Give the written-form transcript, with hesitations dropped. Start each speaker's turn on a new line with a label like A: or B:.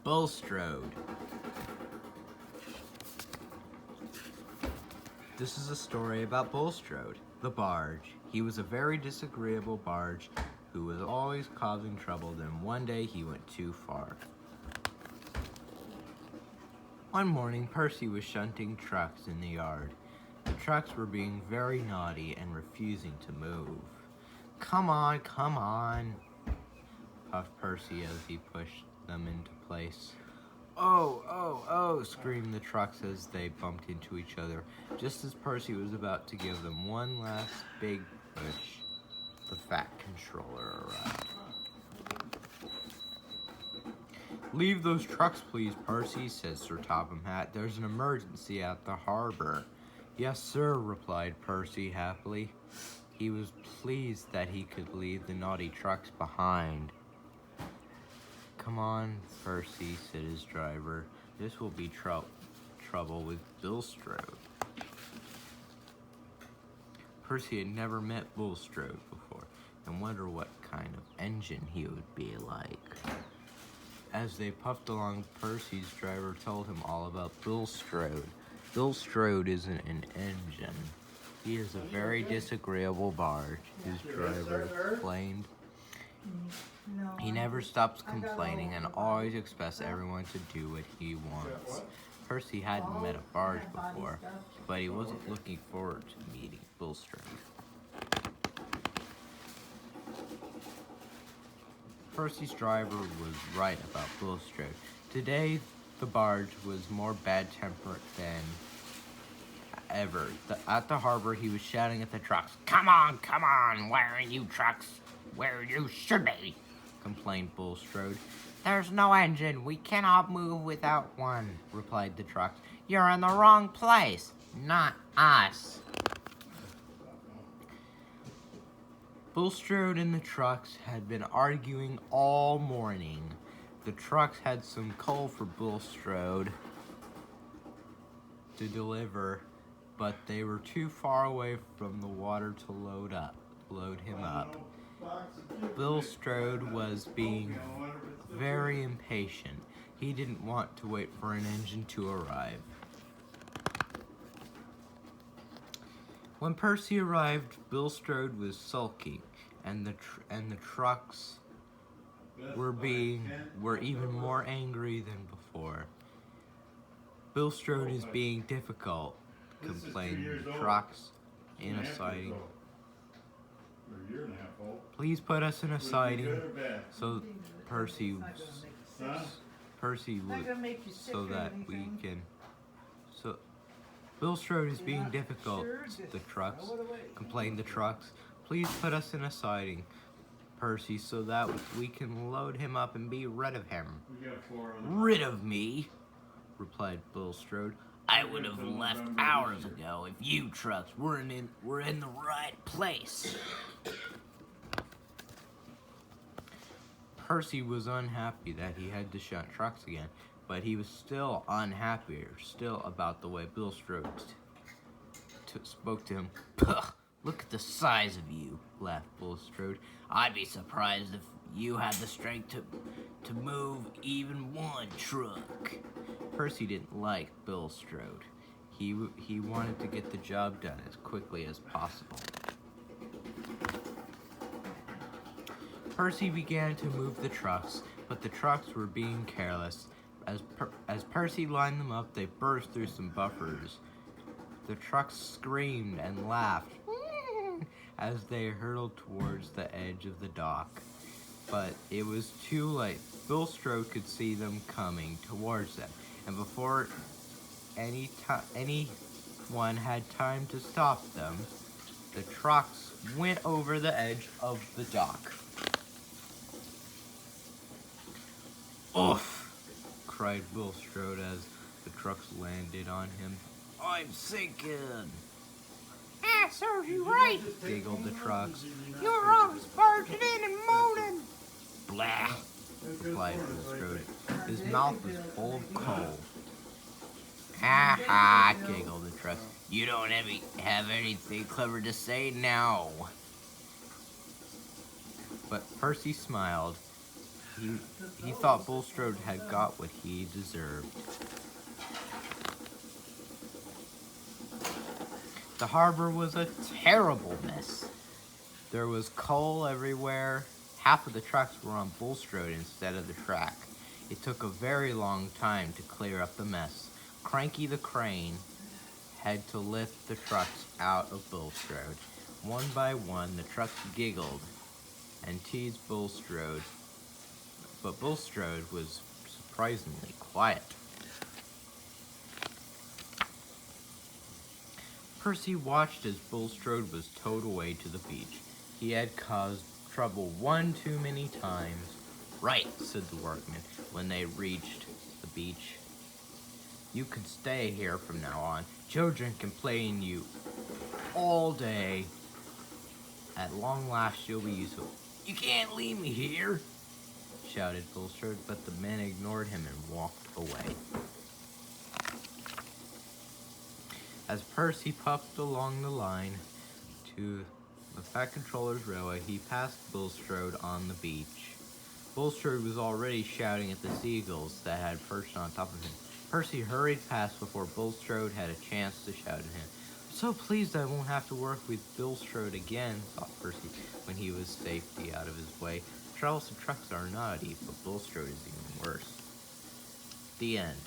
A: Bulstrode. This is a story about Bulstrode, the barge. He was a very disagreeable barge who was always causing trouble. Then one day he went too far. One morning, Percy was shunting trucks in the yard. The trucks were being very naughty and refusing to move. Come on, puffed Percy as he pushed them into place. Oh, screamed the trucks as they bumped into each other. Just as Percy was about to give them one last big push, the Fat Controller arrived. Leave those trucks, please, Percy, said Sir Topham Hatt. There's an emergency at the harbor. Yes, sir, replied Percy happily. He was pleased that he could leave the naughty trucks behind. Come on, Percy, said his driver. This will be trouble with Bulstrode. Percy had never met Bulstrode before and wondered what kind of engine he would be like. As they puffed along, Percy's driver told him all about Bulstrode. Bulstrode isn't an engine. He is a very disagreeable barge, his driver explained. He never stops complaining and always expects everyone to do what he wants. Percy hadn't met a barge before, but he wasn't looking forward to meeting Bulstrode. Percy's driver was right about Bulstrode. Today, the barge was more bad-tempered than ever. At the harbor, he was shouting at the trucks. Come on, why aren't you trucks where you should be? Complained Bulstrode. There's no engine. We cannot move without one, replied the trucks. You're in the wrong place, not us. Bulstrode and the trucks had been arguing all morning. The trucks had some coal for Bulstrode to deliver, but they were too far away from the water to load him up. Bulstrode was being very impatient. He didn't want to wait for an engine to arrive. When Percy arrived, Bulstrode was sulky, and the trucks were even more angry than before. Bulstrode is being difficult, complained the trucks in a siding. Please put us in a siding so that we can. So Bulstrode is being difficult, the trucks complained the trucks. Please put us in a siding, Percy, so that we can load him up and be rid of him. Rid of me? Replied Bulstrode. I would have left hours ago if you trucks were in the right place. Percy was unhappy that he had to shunt trucks again, but he was still unhappier about the way Bulstrode spoke to him. Puh, look at the size of you, laughed Bulstrode. I'd be surprised if you had the strength to move even one truck. Percy didn't like Bulstrode. He wanted to get the job done as quickly as possible. Percy began to move the trucks, but the trucks were being careless. As Percy lined them up, they burst through some buffers. The trucks screamed and laughed as they hurtled towards the edge of the dock. But it was too late. Bulstrode could see them coming towards them, and before anyone had time to stop them, the trucks went over the edge of the dock. Oof! Cried Bulstrode as the trucks landed on him. I'm sinking! Ah, serves you right, giggled the trucks. You're wrong, barging in and moaning. Blah, replied Bulstrode. His mouth was full of coal. Ha ha, giggled the trucks. You don't have anything clever to say now. But Percy smiled. He thought Bulstrode had got what he deserved. The harbor was a terrible mess. There was coal everywhere. Half of the trucks were on Bulstrode instead of the track. It took a very long time to clear up the mess. Cranky the crane had to lift the trucks out of Bulstrode. One by one, the trucks giggled and teased Bulstrode, but Bulstrode was surprisingly quiet. Percy watched as Bulstrode was towed away to the beach. He had caused trouble one too many times. Right, said the workman when they reached the beach. You can stay here from now on. Children can play in you all day. At long last you'll be useful. You can't leave me here, shouted Bulstrode, but the men ignored him and walked away. As Percy puffed along the line to the Fat Controller's railway, he passed Bulstrode on the beach. Bulstrode was already shouting at the seagulls that had perched on top of him. Percy hurried past before Bulstrode had a chance to shout at him. I'm so pleased I won't have to work with Bulstrode again, thought Percy when he was safely out of his way. Troublesome trucks are naughty, but Bulstrode is even worse. The end.